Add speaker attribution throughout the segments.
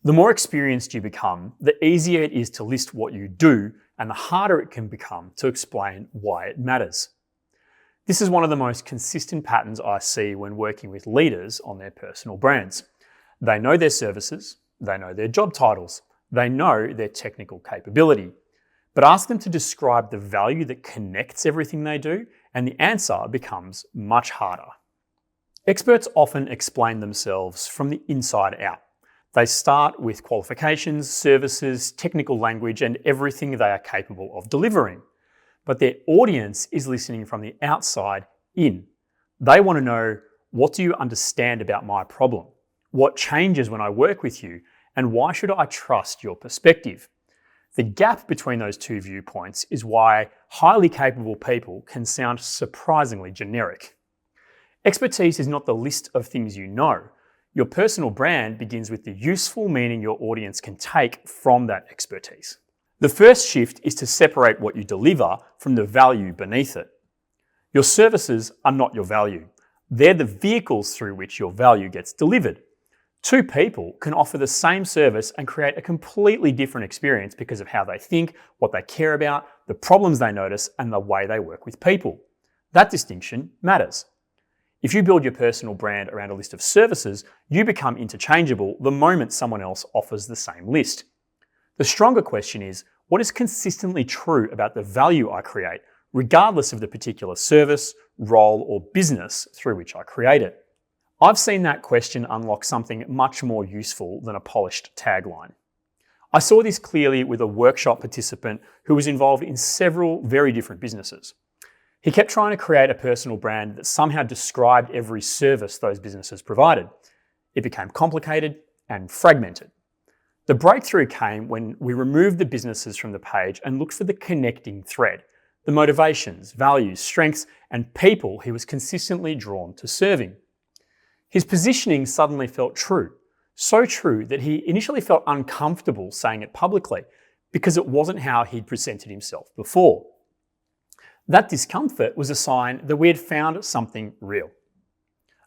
Speaker 1: The more experienced you become, the easier it is to list what you do and the harder it can become to explain why it matters. This is one of the most consistent patterns I see when working with leaders on their personal brands. They know their services, they know their job titles, they know their technical capability, but ask them to describe the value that connects everything they do, and the answer becomes much harder. Experts often explain themselves from the inside out. They start with qualifications, services, technical language, and everything they are capable of delivering. But their audience is listening from the outside in. They want to know, what do you understand about my problem? What changes when I work with you? And why should I trust your perspective? The gap between those two viewpoints is why highly capable people can sound surprisingly generic. Expertise is not the list of things you know. Your personal brand begins with the useful meaning your audience can take from that expertise. The first shift is to separate what you deliver from the value beneath it. Your services are not your value. They're the vehicles through which your value gets delivered. Two people can offer the same service and create a completely different experience because of how they think, what they care about, the problems they notice, and the way they work with people. That distinction matters. If you build your personal brand around a list of services, you become interchangeable the moment someone else offers the same list. The stronger question is, what is consistently true about the value I create, regardless of the particular service, role, or business through which I create it? I've seen that question unlock something much more useful than a polished tagline. I saw this clearly with a workshop participant who was involved in several very different businesses. He kept trying to create a personal brand that somehow described every service those businesses provided. It became complicated and fragmented. The breakthrough came when we removed the businesses from the page and looked for the connecting thread, the motivations, values, strengths, and people he was consistently drawn to serving. His positioning suddenly felt true, so true that he initially felt uncomfortable saying it publicly because it wasn't how he'd presented himself before. That discomfort was a sign that we had found something real.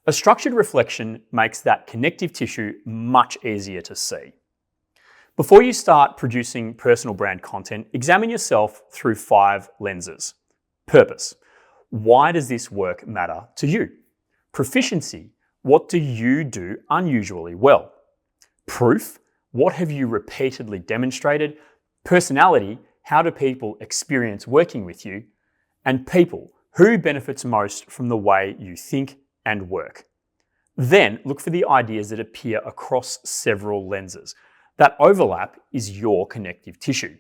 Speaker 1: A structured reflection makes that connective tissue much easier to see. Before you start producing personal brand content, examine yourself through 5 lenses. Purpose. Why does this work matter to you? Proficiency. What do you do unusually well? Proof. What have you repeatedly demonstrated? Personality. How do people experience working with you? And people. Who benefits most from the way you think and work? Then look for the ideas that appear across several lenses. That overlap is your connective tissue.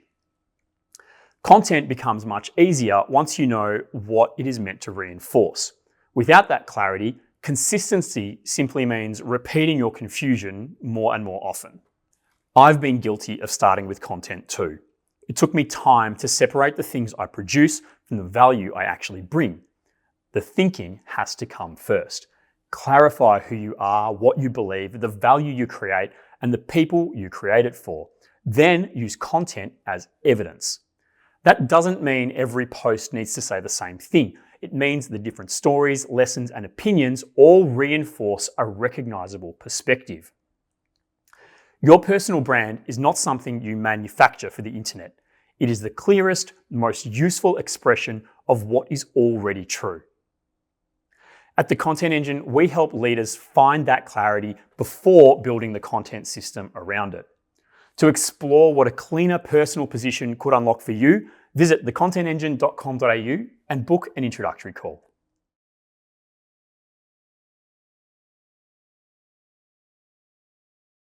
Speaker 1: Content becomes much easier once you know what it is meant to reinforce. Without that clarity, consistency simply means repeating your confusion more and more often. I've been guilty of starting with content too. It took me time to separate the things I produce from the value I actually bring. The thinking has to come first. Clarify who you are, what you believe, the value you create, and the people you create it for. Then use content as evidence. That doesn't mean every post needs to say the same thing. It means the different stories, lessons, and opinions all reinforce a recognizable perspective. Your personal brand is not something you manufacture for the internet. It is the clearest, most useful expression of what is already true. At The Content Engine, we help leaders find that clarity before building the content system around it. To explore what a cleaner personal position could unlock for you, visit thecontentengine.com.au and book an introductory call.